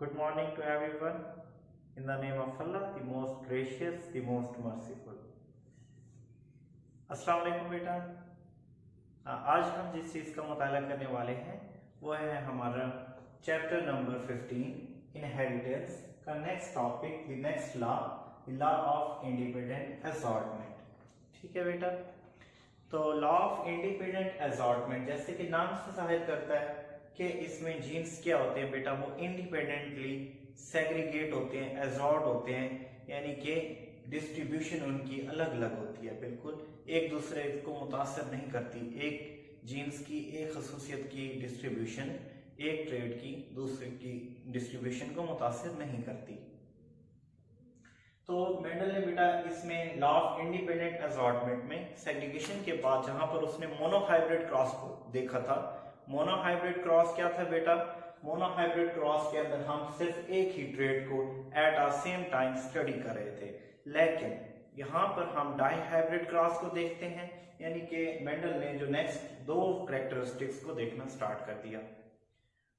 Good morning to everyone. In the name of Allah, the most gracious, the most merciful. अस्सलाम वालेकुम बेटा। आज हम जिस चीज़ का मुताला करने वाले हैं वो है हमारा चैप्टर नंबर 15 इनहेरिटेंस का next topic, the next law, the law of independent assortment. ठीक है बेटा। तो लॉ ऑफ इंडिपेंडेंट असॉर्टमेंट जैसे कि नाम से जाहिर करता है कि इसमें जीन्स क्या होते हैं बेटा, वो इंडिपेंडेंटली सेग्रीगेट होते हैं, एजॉर्ट होते हैं, यानी कि डिस्ट्रीब्यूशन उनकी अलग अलग होती है, बिल्कुल एक दूसरे को मुतासर नहीं करती। एक जीन्स की एक खसूसियत की डिस्ट्रीब्यूशन एक ट्रेड की दूसरे की डिस्ट्रीब्यूशन को मुतासर नहीं करती। तो मेंडल ने बेटा इसमें लॉ ऑफ इंडिपेंडेंट असॉर्टमेंट में सेग्रीगेशन के बाद जहां पर उसने मोनोहाइब्रिड क्रॉस को देखा था, मोनोहाइब्रिड क्रॉस क्या था बेटा, मोनोहाइब्रिड क्रॉस के अंदर हम सिर्फ एक ही ट्रेड को at a same time study कर रहे थे, लेकिन यहाँ पर हम डाईहाइब्रिड क्रॉस को देखते हैं, यानी कि मेंडल ने जो नेक्स्ट दो कैरेक्टरिस्टिक्स को देखना स्टार्ट कर दिया।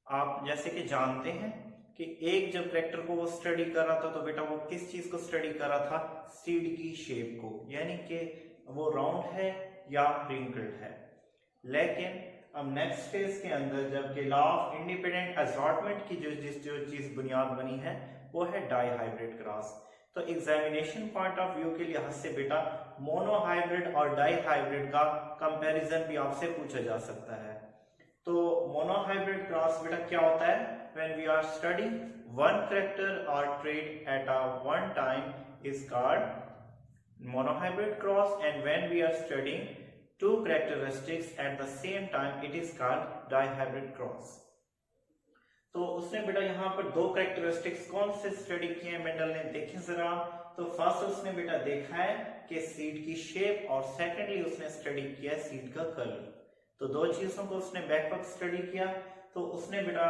आप जैसे कि जानते हैं कि एक जब कैरेक्टर को वो स्टडी कर रहा था तो बेटा वो किस चीज को स्टडी कर रहा था, सीड की शेप को, यानी कि वो राउंड है या रिंकल्ड है। लेकिन अब नेक्स्ट फेज के अंदर जबकि लॉ ऑफ इंडिपेंडेंट असॉर्टमेंट की जो चीज बुनियाद बनी है वो है डाईहाइब्रिड क्रॉस। तो एग्जामिनेशन पॉइंट ऑफ व्यू के लिहाज से बेटा मोनोहाइब्रिड और डाईहाइब्रिड का कंपैरिजन भी आपसे पूछा जा सकता है। तो मोनोहाइब्रिड क्रॉस बेटा क्या होता है, when we are studying one character or trait at a one time is called monohybrid cross, and when we are studying two characteristics at the same time it is called dihybrid cross। तो उसने बेटा यहाँ पर दो characteristics कौन से study किए हैं मेंडल ने, देखें जरा। तो फर्स्ट उसने बेटा देखा है कि सीड की शेप, और सेकेंडली उसने स्टडी किया है सीड का कलर। तो दो चीजों को उसने बैकअप स्टडी किया। तो उसने बेटा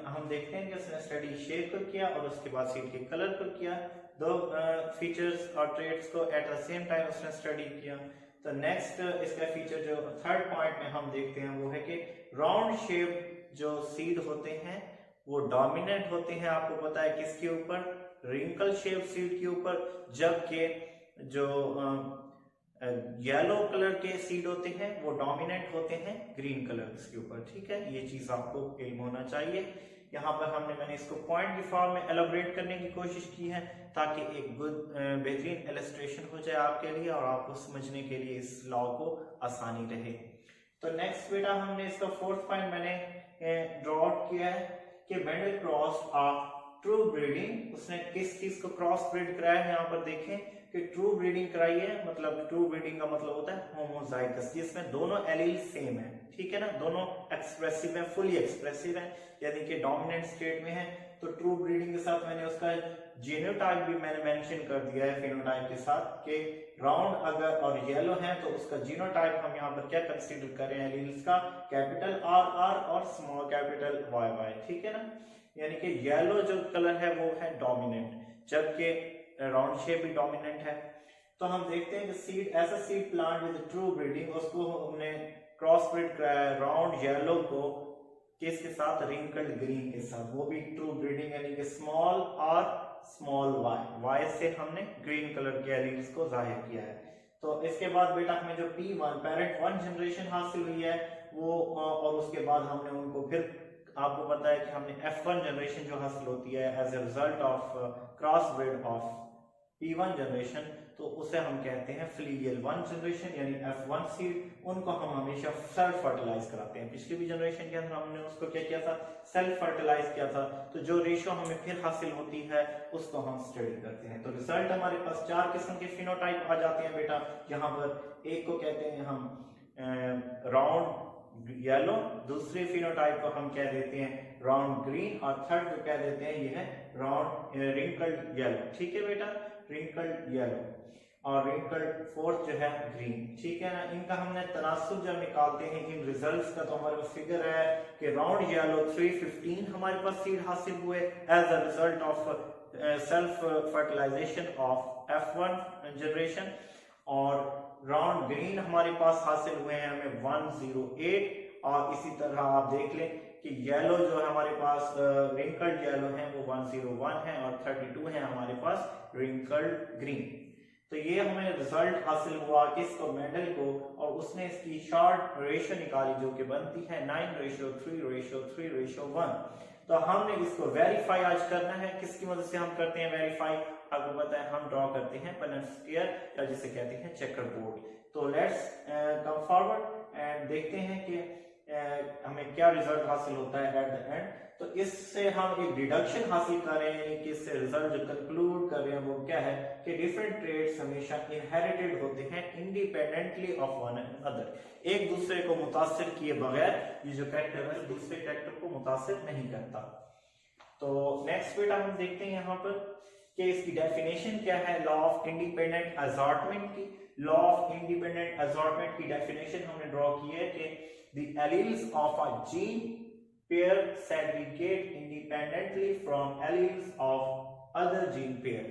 हम देखते हैं कि उसने स्टडी शेप को किया और उसके बाद सीड के कलर को किया, दो फीचर्स और ट्रेड्स को एट द सेम टाइम उसने स्टडी किया। तो नेक्स्ट इसका फीचर जो थर्ड पॉइंट में हम देखते हैं वो है कि राउंड शेप जो सीड होते हैं वो डोमिनेंट होते हैं, आपको पता है किसके ऊपर, रिंकल शेप सीड के ऊपर, जबकि जो येलो कलर के सीड होते हैं वो डोमिनेंट होते हैं ग्रीन कलर के ऊपर। ठीक है, ये चीज आपको इल्म होना चाहिए। यहाँ पर मैंने इसको पॉइंट की फॉर्म में एलाबोरेट करने की कोशिश की है ताकि एक बेहतरीन इलस्ट्रेशन हो जाए आपके लिए और आपको समझने के लिए इस लॉ को आसानी रहे। तो नेक्स्ट बेटा हमने इसका फोर्थ पॉइंट मैंने ड्रॉ आउट किया है कि Mendel cross of true breeding, उसने किस चीज को क्रॉस ब्रीड कराया है। यहाँ पर देखें कि ट्रू ब्रीडिंग कराई है, मतलब ट्रू ब्रीडिंग का मतलब होता है होमोजाइगस, जिसमें दोनों एलील सेम है। ठीक है ना, दोनों एक्सप्रेसिव है, फुली एक्सप्रेसिव है, यानी कि डोमिनेंट स्टेट में है। तो ट्रू ब्रीडिंग के साथ मैंने उसका जीनोटाइप भी मैंने मेंशन कर दिया है फिनोटाइप के साथ कि राउंड अगर और येलो है तो उसका जीनोटाइप हम यहाँ पर क्या कंसीडर कर रहे हैं, एलील्स का कैपिटल आर आर और स्मॉल कैपिटल वाई वाई। ठीक है ना, यानी कि येलो जो कलर है वो है डोमिनेंट, जबकि राउंड शेप भी डोमिनेंट है। तो हम देखते हैं कि seed as a seed plant with true breeding, उसको हमने क्रॉस ब्रीड कराया राउंड येलो को किसके साथ, रिंकल्ड ग्रीन के साथ, वो भी ट्रू ब्रीडिंग, यानी कि small R small Y, Y से हमने ग्रीन कलर के एलील्स को जाहिर किया है। तो इसके बाद बेटा हमें जो P1 पेरेंट 1 जनरेशन हासिल हुई है वो, और उसके बाद हमने उनको फिर आपको पता है कि हमने F1 जनरेशन जो हासिल होती है as a result of cross breed of P1 generation, तो उसे हम कहते हैं फिलियल 1 जनरेशन यानी F1 सीड। उनको हम हमेशा सेल्फ फर्टिलाइज कराते हैं। पिछली भी जनरेशन के अंदर हमने उसको क्या किया था, सेल्फ फर्टिलाइज किया था। तो जो रेशियो हमें फिर हासिल होती है उसको हम स्टडी करते हैं। तो रिजल्ट हमारे पास 4 किस्म के फिनोटाइप आ जाते हैं बेटा। यहाँ पर एक को कहते हैं हम राउंड येलो, दूसरे फिनोटाइप को हम कह देते हैं राउंड ग्रीन, और थर्ड को कह देते हैं ये है राउंड रिंकल्ड येलो। ठीक है बेटा, रिंकल्ड येलो, और रिंकल्ड फोर्थ जो है ग्रीन। ठीक है ना, इनका हमने तनासुब जब निकालते हैं इन रिजल्ट्स का तो हमारे पास फिगर है कि राउंड येलो 315 हमारे पास सीड हासिल हुए as a result of self fertilisation of F1 generation, और राउंड ग्रीन हमारे पास हासिल हुए हैं हमें 108, और इसी तरह आप देख लें कि येलो जो है हमारे पास रिंकल्ड येलो है वो 101 है और 32 है हमारे पास रिंकल्ड ग्रीन। तो ये हमें रिजल्ट हासिल हुआ किसको, मेडल को, और उसने इसकी शॉर्ट रेशियो निकाली जो कि बनती है 9:3:3:1। तो हमने इसको वेरीफाई आज करना है। किसकी मदद से हम करते हैं वेरीफाई, आपको पता है हम ड्रॉ करते हैं पनेट स्क्वायर या जिसे कहते हैं चेकर बोर्ड। तो लेट्स कम फॉरवर्ड एंड देखते हैं कि हमें क्या रिजल्ट हासिल होता है एट द एंड। तो इससे हम एक डिडक्शन हासिल कर रहे हैं, कि इससे रिजल्ट जो कंक्लूड कर रहे हैं वो क्या है कि डिफरेंट ट्रेड्स हमेशा इनहेरिटेड होते हैं इंडिपेंडेंटली ऑफ वन अनदर, एक दूसरे को मुतासिर किए बगैर ये जो कैरेक्टर है दूसरे कैरेक्टर को मुतासिर नहीं करता। तो नेक्स्ट बेटा हम देखते हैं यहाँ पर कि इसकी डेफिनेशन क्या है लॉ ऑफ इंडिपेंडेंट असॉर्टमेंट की। लॉ ऑफ इंडिपेंडेंट असॉर्टमेंट की डेफिनेशन हमने ड्रॉ की है कि the alleles of a gene pair segregate independently from alleles of other gene pair।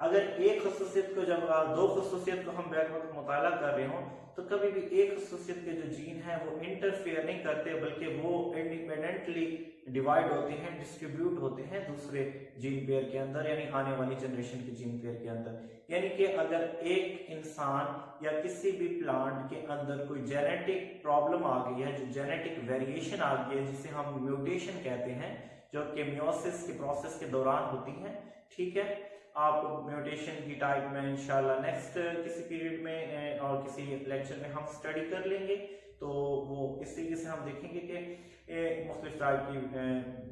अगर एक खसूसियत को जब दो खसूसियत को हम बैक वक्त मुताला कर रहे हो तो कभी भी एक खसूसियत के जो जीन है वो इंटरफेयर नहीं करते, बल्कि वो इंडिपेंडेंटली डिवाइड होते हैं, डिस्ट्रीब्यूट होते हैं दूसरे जीन पेयर के अंदर, यानी आने वाली जनरेशन के जीन पेयर के अंदर। यानी कि अगर एक इंसान या किसी भी प्लांट के अंदर कोई जेनेटिक प्रॉब्लम आ गई है, जो जेनेटिक वेरिएशन आ गई है, जिसे हम म्यूटेशन कहते हैं, जो कि मियोसिस के प्रोसेस के दौरान होती है, ठीक है। आप म्यूटेशन की टाइप में इंशाल्लाह नेक्स्ट किसी पीरियड में और किसी लेक्चर में हम स्टडी कर लेंगे। तो वो इस तरीके से हम देखेंगे कि मुख्तलिफ टाइप की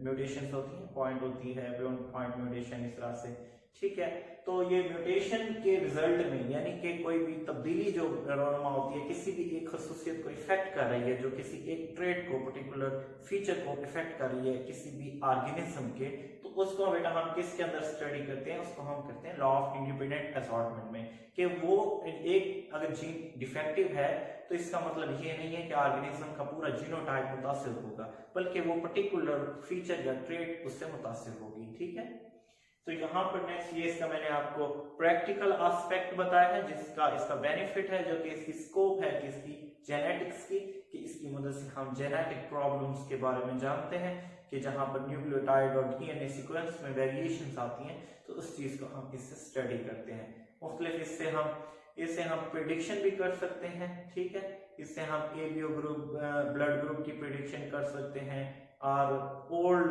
म्यूटेशन होती हैं, पॉइंट होती है, बियॉन्ड पॉइंट म्यूटेशन, इस तरह से, ठीक है। तो ये म्यूटेशन के रिजल्ट में यानी कि कोई भी तब्दीली जो रोनमा होती है किसी भी एक खसूसियत को इफेक्ट कर रही है, जो किसी एक ट्रेट को, पर्टिकुलर फीचर को इफेक्ट कर रही है किसी भी ऑर्गेनिज्म के, तो उसको बेटा हम किसके अंदर स्टडी करते हैं, उसको हम करते हैं लॉ ऑफ इंडिपेंडेंट असॉर्टमेंट में। कि वो एक अगर जीन डिफेक्टिव है तो इसका मतलब ये नहीं है कि ऑर्गेनिज्म का पूरा जीनोटाइप मुतासिर होगा, बल्कि वो पर्टिकुलर फीचर या ट्रेट उससे मुतासिर होगी, ठीक है। तो यहाँ पर नेक्स्ट ये इसका मैंने आपको प्रैक्टिकल एस्पेक्ट बताया है, जिसका इसका बेनिफिट है, जो कि इसकी स्कोप है कि इसकी जेनेटिक्स की, कि इसकी मदद से हम जेनेटिक प्रॉब्लम्स के बारे में जानते हैं, कि जहां पर न्यूक्लियोटाइड और डीएनए सीक्वेंस में वेरिएशंस आती हैं तो उस चीज को हम इससे स्टडी करते हैं। मुख्तलिफ इससे हम प्रिडिक्शन भी कर सकते हैं, ठीक है। इससे हम एबीओ ग्रुप, ब्लड ग्रुप की प्रिडिक्शन कर सकते हैं, और ओल्ड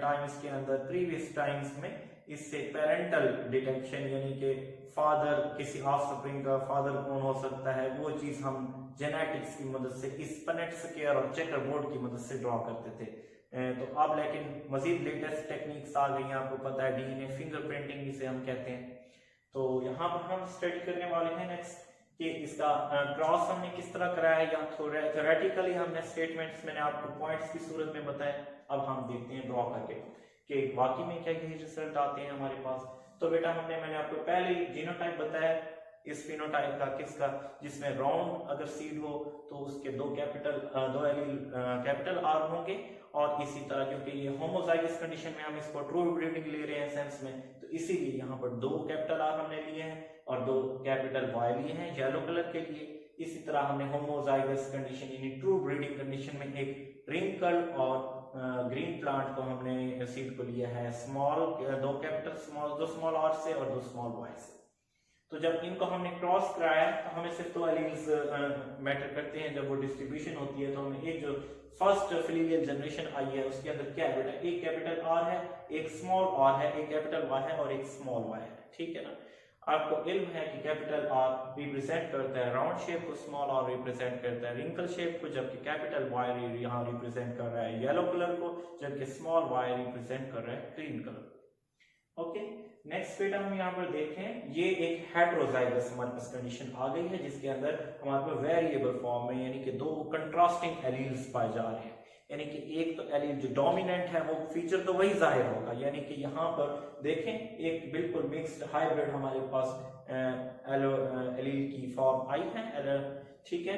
टाइम्स के अंदर, प्रीवियस टाइम्स में इससे पेरेंटल डिटेक्शन, यानी कि फादर, किसी ऑफस्प्रिंग का फादर कौन हो सकता है, वो चीज हम जेनेटिक्स की मदद से इस पनेट स्क्वायर और चेकर बोर्ड की मदद से ड्रॉ करते थे। तो अब लेकिन मजीद लेटेस्ट टेक्निक्स आ गई हैं, आपको पता है डीएनए फिंगरप्रिंटिंग जिसे हम कहते हैं। तो यहाँ पर हम स्टडी करने वाले हैं नेक्स्ट कि इसका क्रॉस हमने किस तरह कराया है, या थ्योरेटिकली हमने स्टेटमेंट्स मैंने आपको पॉइंट्स की सूरत में बताया। अब हम देखते हैं ड्रॉ करके कि वाकई में क्या यही रिजल्ट आते हैं हमारे पास। तो बेटा मैंने आपको पहले ही जीनोटाइप बताया इस फिनोटाइप का, किसका, जिसमें राउंड अगर सीड हो तो उसके दो एलील कैपिटल आर होंगे, और इसी तरह क्योंकि ये होमोजाइगस कंडीशन में हम इसको ट्रू ब्रीडिंग ले रहे हैं सेंस में, तो इसीलिए यहाँ पर दो कैपिटल आर हमने लिए हैं और दो कैपिटल वाई लिए हैं येलो कलर के लिए। इसी तरह हमने होमोजाइगस कंडीशन यानी ट्रू ब्रीडिंग कंडीशन में एक रिंकल और ग्रीन प्लांट को हमने सीड को लिया है स्मॉल, दो कैपिटल स्मॉल, दो स्मॉल आर से और दो स्मॉल वाई से। तो जब इनको हमने क्रॉस कराया तो हमें सिर्फ तो एलील्स मैटर करते हैं। जब वो डिस्ट्रीब्यूशन होती है तो हमें एक जो फर्स्ट फिलियल जनरेशन आई है उसके अंदर क्या है बेटा, एक कैपिटल आर है, एक स्मॉल आर है, एक कैपिटल वाई है और एक स्मॉल वाई है, ठीक है ना। आपको इल्म है कि कैपिटल आर रिप्रेजेंट करता है राउंड शेप को, स्मॉल आर रिप्रेजेंट करता है रिंकल शेप को, जबकि कैपिटल वाई यहाँ रिप्रेजेंट कर रहा है येलो कलर को, जबकि स्मॉल वाई रिप्रेजेंट कर रहा है ग्रीन कलर। ओके, नेक्स्ट बेटा हम यहाँ पर देखें, ये एक हेटेरोजाइगस हमारे पास कंडीशन आ गई है जिसके अंदर हमारे पास वेरिएबल फॉर्म में यानी कि दो कंट्रास्टिंग एलील्स पाए जा रहे हैं। यानी कि एक तो एलील जो डोमिनेंट है वो फीचर तो वही जाहिर होगा, यानी कि यहाँ पर देखें एक बिल्कुल मिक्स्ड हाइब्रिड हमारे पास एलील की फॉर्म आई है, ठीक है।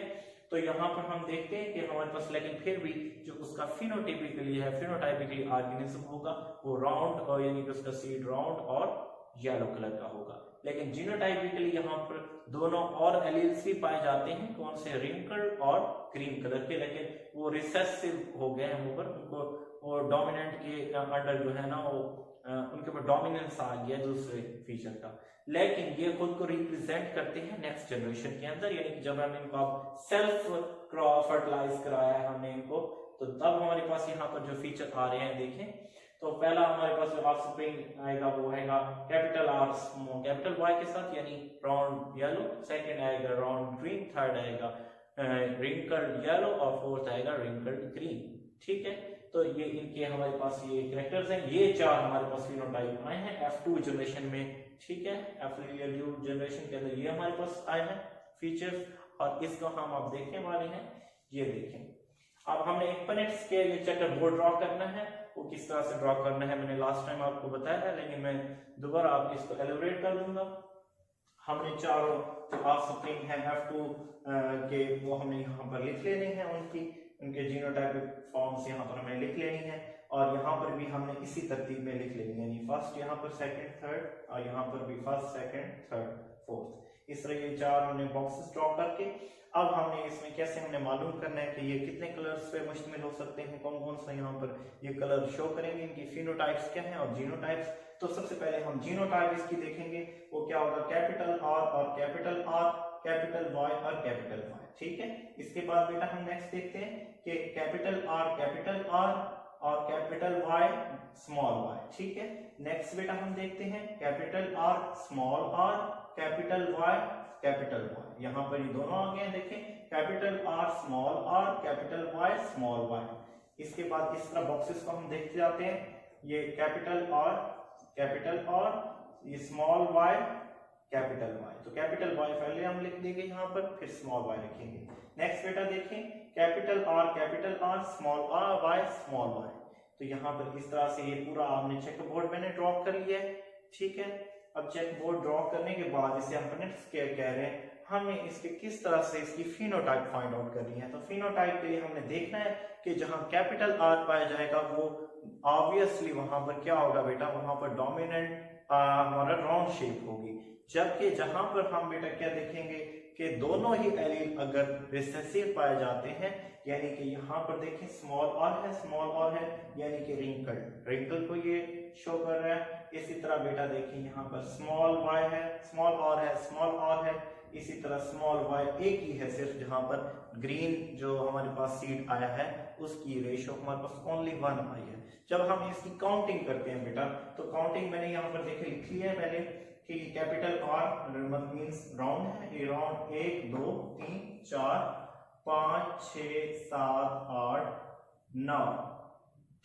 तो यहाँ पर हम देखते हैं कि हमारे पास लेकिन फिर भी जो उसका फिनोटाइपिकली ऑर्गेनिज्म होगा वो राउंड, और यानी कि उसका सीड राउंड और येलो कलर का होगा। लेकिन जीनोटाइपिकली यहाँ पर दोनों और एलील्स भी पाए जाते हैं, कौन से, रिंकल्ड और ग्रीन कलर के, लेकिन वो रिसेसिव हो गए हैं ऊपर, उनको वो डोमिनेंट के अंडर जो है ना वो उनके ऊपर डोमिनेंस आ गया दूसरे फीचर का। लेकिन ये खुद को रिप्रेजेंट करते हैं नेक्स्ट जनरेशन के अंदर, यानी कि जब हमने इनको सेल्फ फर्टिलाइज कराया है हमने इनको, तो तब हमारे पास यहाँ पर जो फीचर आ रहे हैं देखें। तो पहला हमारे पास जो ऑफस्प्रिंग आएगा वो आएगा कैपिटल आर कैपिटल वाई के साथ, यानी राउंड येलो, सेकंड आएगा राउंड ग्रीन, थर्ड आएगा रिंकल्ड येलो और फोर्थ आएगा रिंकल्ड ग्रीन। ठीक है, तो ये इनके हमारे पास ये कैरेक्टर्स हैं। ये चार हमारे पास फिनोटाइप आए हैं F2 जनरेशन में। ठीक है, F2 जनरेशन के अंदर ये हमारे पास आए हैं फीचर्स, और इसको हम अब देखने वाले हैं। ये देखें, अब हमने एक Punnett scale checker board draw करना है। वो किस तरह से ड्रॉ करना है मैंने लास्ट टाइम आपको बताया है, लेकिन मैं दोबारा आप इसको एलिब्रेट कर दूंगा। हमने चारों ऑफस्प्रिंग है F2 के, वो हमने यहाँ पर लिख लेने हैं, उनके जीनोटाइपिक फॉर्म्स यहाँ पर हमें लिख लेनी है, और यहाँ पर भी हमने इसी तरतीब में लिख लेनी है, यानी फर्स्ट यहाँ पर, सेकंड थर्ड, और यहाँ पर भी फर्स्ट सेकंड थर्ड फोर्थ। इस तरह ये चार हमने बॉक्सेस ड्रॉ करके अब हमने इसमें कैसे हमने मालूम करना है कि ये कितने कलर्स पे मुश्तमिल हो सकते हैं, कौन कौन सा यहाँ पर ये कलर शो करेंगे, इनकी फिनोटाइप्स क्या हैं और जीनोटाइप्स। तो सबसे पहले हम जीनोटाइप इसकी देखेंगे, वो क्या होगा, कैपिटल आर और कैपिटल आर, कैपिटल वाई और कैपिटल वाई। ठीक है, इसके बाद बेटा हम नेक्स्ट देखते हैं कि कैपिटल आर और कैपिटल वाई स्मॉल वाई। ठीक है, नेक्स्ट बेटा हम देखते हैं capital R small R, capital Y capital Y. यहाँ पर ये दोनों आ गए हैं, देखें, capital R small R, capital Y small Y. इसके बाद इस तरह बॉक्सेस को हम देखते जाते हैं, ये कैपिटल आर, ये स्मॉल वाई, कैपिटल वाई। तो कैपिटल वाई पहले हम लिख देंगे यहाँ पर, फिर स्मॉल वाई लिखेंगे। नेक्स्ट बेटा देखें, capital R small R Y small Y. तो यहाँ पर इस तरह से ये पूरा हमने चेक बोर्ड मैंने ड्रॉ कर लिया है। ठीक है, अब चेक बोर्ड ड्रॉ करने के बाद इसे हम पनेट स्केल कह रहे हैं, हमें इसके किस तरह से इसकी फिनोटाइप फाइंड आउट करनी है। तो फिनोटाइप के लिए हमने देखना है कि जहां कैपिटल आर पाया जाएगा वो ऑब्वियसली वहां पर क्या होगा बेटा, वहां पर डोमिनेंट हमारा राउंड शेप होगी। जबकि जहां पर हम बेटा क्या देखेंगे कि दोनों ही एलील अगर रिसेसिव पाए जाते हैं, यानी कि यहाँ पर देखें स्मॉल आर है, यानी कि रिंकल को ये शो कर रहा है। इसी तरह बेटा देखें यहाँ पर स्मॉल वाई है, स्मॉल आर है, इसी तरह स्मॉल वाई एक ही है सिर्फ, जहां पर ग्रीन जो हमारे पास सीड आया है उसकी रेशो हमारे पास ओनली 1 आई है। जब हम इसकी काउंटिंग करते हैं बेटा, तो काउंटिंग मैंने यहाँ पर देखे लिखी है पहले कि कैपिटल आर मींस राउंड है, ये राउंड 1 2 3 4 5 6 7 8 9।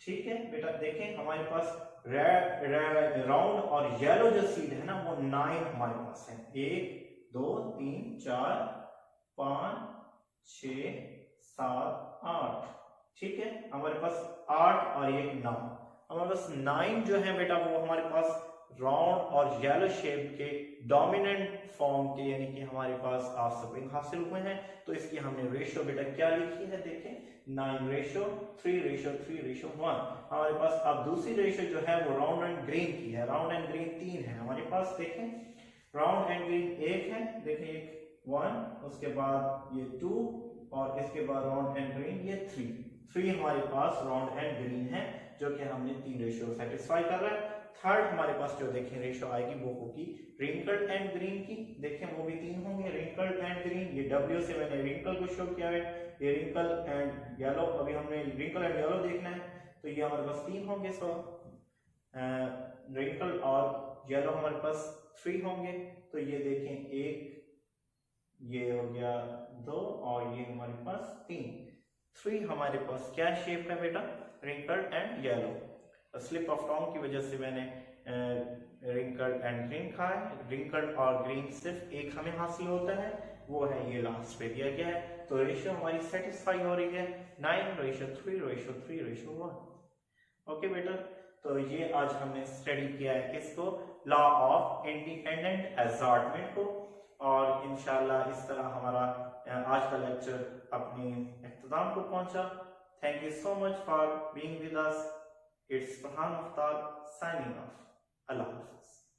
ठीक है बेटा, देखें हमारे पास राउंड और येलो जो सीड है ना वो 9 हमारे पास है, 1 2 3 4 5 6 7 8। ठीक है, हमारे पास 8 और ये 9, हमारे पास 9 जो है बेटा वो हमारे पास राउंड और येलो शेप के डोमिनेंट फॉर्म के, यानी कि हमारे पास ऑफस्प्रिंग हासिल हुए हैं। तो इसकी हमने रेशियो बेटा क्या लिखी है, देखें 9:3:1। हमारे पास अब दूसरी रेशियो जो है वो राउंड एंड ग्रीन की है, राउंड एंड ग्रीन 3 है हमारे पास। देखें राउंड एंड ग्रीन 1 है, देखें 1, उसके बाद ये 2 और इसके बाद राउंड एंड ग्रीन ये 3 हमारे पास राउंड एंड ग्रीन है, जो कि हमने 3 रेशियो सेटिस्फाई कर रहा है। थर्ड हमारे पास जो देखें रेशियो आएगी वो होगी रिंकल्ड एंड ग्रीन की, देखें वो भी 3 होंगे, रिंकल्ड एंड ग्रीन। ये W से मैंने रिंकल को शो किया है, ये रिंकल एंड येलो, अभी हमने रिंकल एंड येलो देखना है, तो ये हमारे पास 3 होंगे। सो रिंकल और येलो हमारे पास 3 होंगे। तो ये देखें 1, ये हो गया 2 और ये हमारे पास 3 हमारे पास क्या शेप है बेटा, wrinkled and yellow. Slip of tongue की वजह से मैंने रिंकल्ड एंड ग्रीन कहा है, रिंकल्ड और ग्रीन सिर्फ एक हमें हासिल होता है, वो है ये लास्ट पे दिया गया है। तो रेशियो हमारी सेटिस्फाई हो रही है 9:3:1। ओके बेटा, तो ये आज हमने स्टडी किया है किसको, लॉ ऑफ इंडिपेंडेंट असॉर्टमेंट को। और इंशाल्लाह इस तरह हमारा आज का लेक्चर अपने इख्तिताम को पहुंचा। Thank you so much for being with us. It's Farhan Mukhtar signing off. अल्लाह हाफ़िज़।